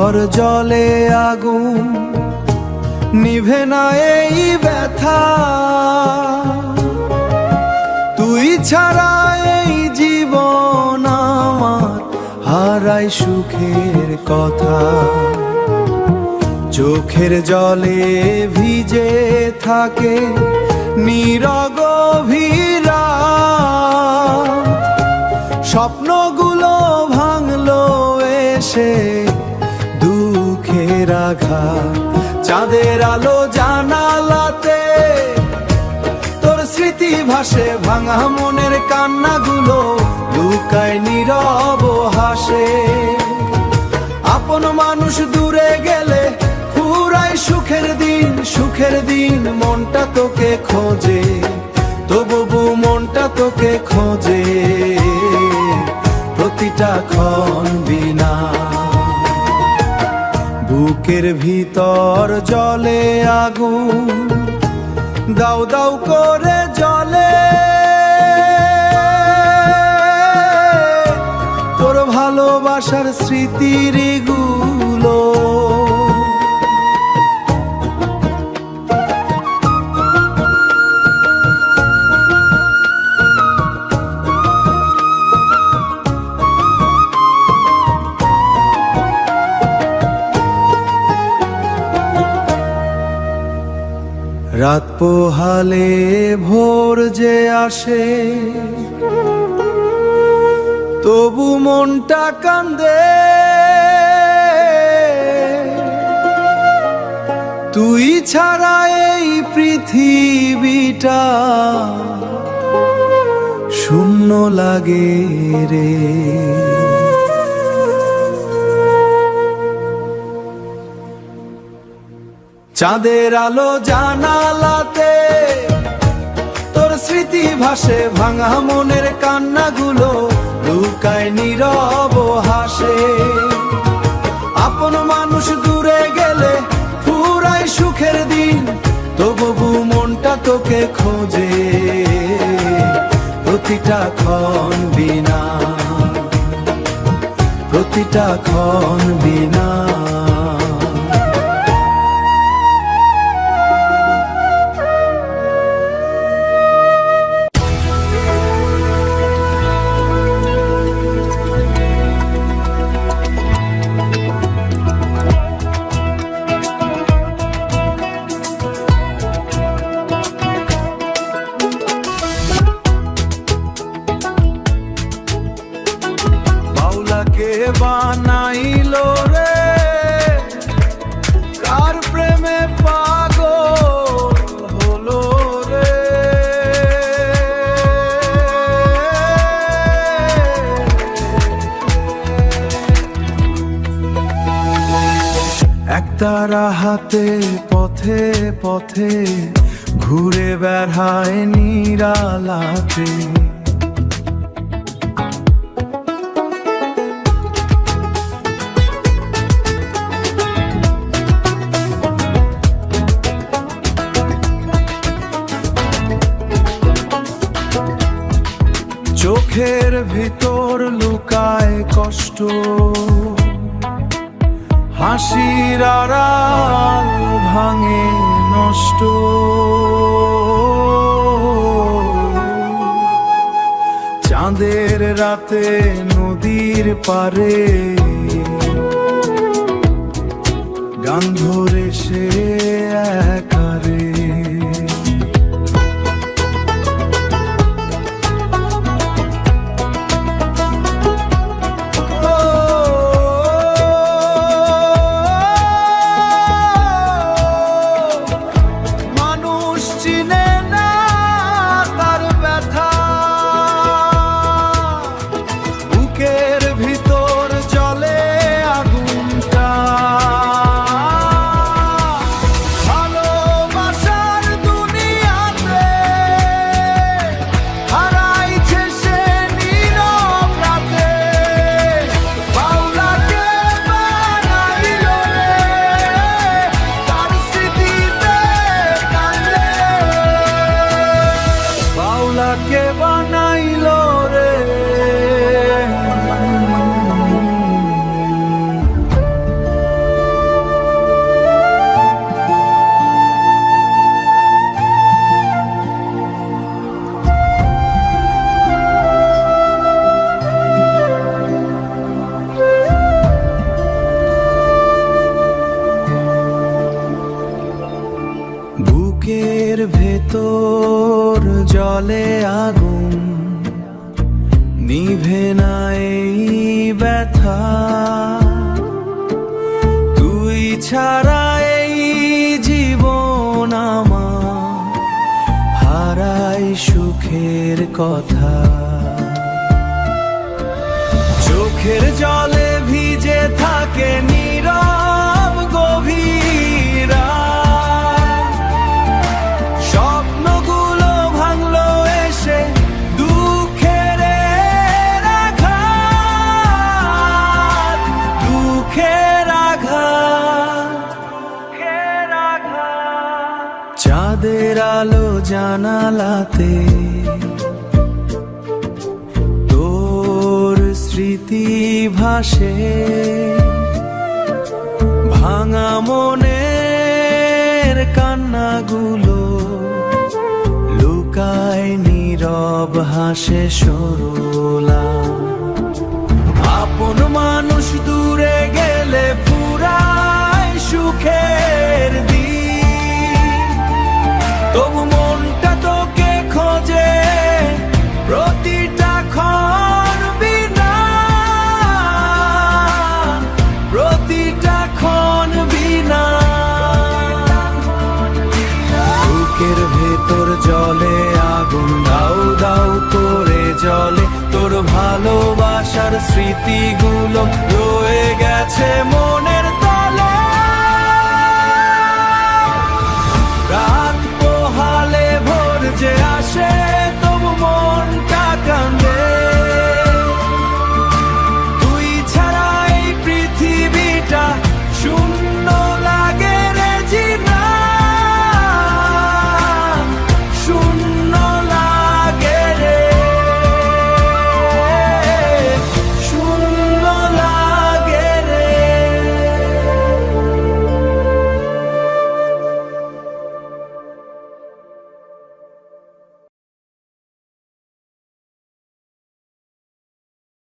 ভিতর জ্বলে আগুন, নিভে না এই ব্যথা। তুই ছাড়া এই জীবন আমার হারাই সুখের কথা। চোখের জলে ভিজে থাকে নিরগভীর রাত, স্বপ্নগুলো ভাঙলো এসে দুঃখের আঘাত। চাঁদের আলো জানালাতে তোর স্মৃতি ভাসে, ভাঙা মনের কান্নাগুলো লুকায় নীরব হাসে। আপন মানুষ দূরে গেলে ফুরায় সুখের দিন, সুখের দিন মনটা তোকে খোঁজে, তবু মনটা তোকে খোঁজে প্রতিটা ক্ষণ বিনা। বুকের ভিতর জ্বলে আগুন, দাউ দাউ করে জ্বলে, তোর ভালোবাসার স্মৃতির গুলো। রাত পোহালে ভোর যে আসে, তবু মনটা কান্দে। তুই ছাড়া এই পৃথিবীটা শূন্য লাগে রে। চাঁদের আলো জানালাতে তোর স্মৃতি ভাসে, ভাঙা মনের কান্নাগুলো লুকায় নীরব হাসে। আপন মানুষ দূরে গেলে ফুরায় সুখের দিন, তবু মনটা তোকে খোঁজে প্রতিটা ক্ষণ বিনা, প্রতিটা ক্ষণ বিনা। কে বানাইলো রে, কার প্রেমে পাগল হলো রে। একতারা হাতে পথে পথে ঘুরে বেড়ায় নিরালাতে। চোখের ভিতর লুকায় কষ্ট, হাসির আড়াল ভাঙে নষ্ট। চাঁদের রাতে নদীর পারে গান ধরে সে একারে। ভালো বুকের ভেতর জলে আগুন, নিভে না এই ব্যথা। তুই ছাড়া এই জীবন আমার হারাই সুখের কথা। চোখের জলে ভিজে থাকে নীরব গভীর রাত। স্বপ্নগুলো ভাঙলো এসে দুঃখের আঘাত, দুঃখের আঘাত। চাঁদের আলো জানালাতে স্মৃতি ভাসে, ভাঙা মনের কান্নাগুলো লুকায় নীরব হাসে সরলা। আপন মানুষ দূরে গেলে পুরাই সুখের দিন, তবু মনটা তোকে খোঁজে প্রতিটা ক্ষণ বিনা, প্রতিটা ক্ষণ বিনা। বুকের ভেতর জলে আগুন, দাউ দাউ করে জলে। তোর ভালোবাসার স্মৃতিগুলো রয়ে গেছে মনের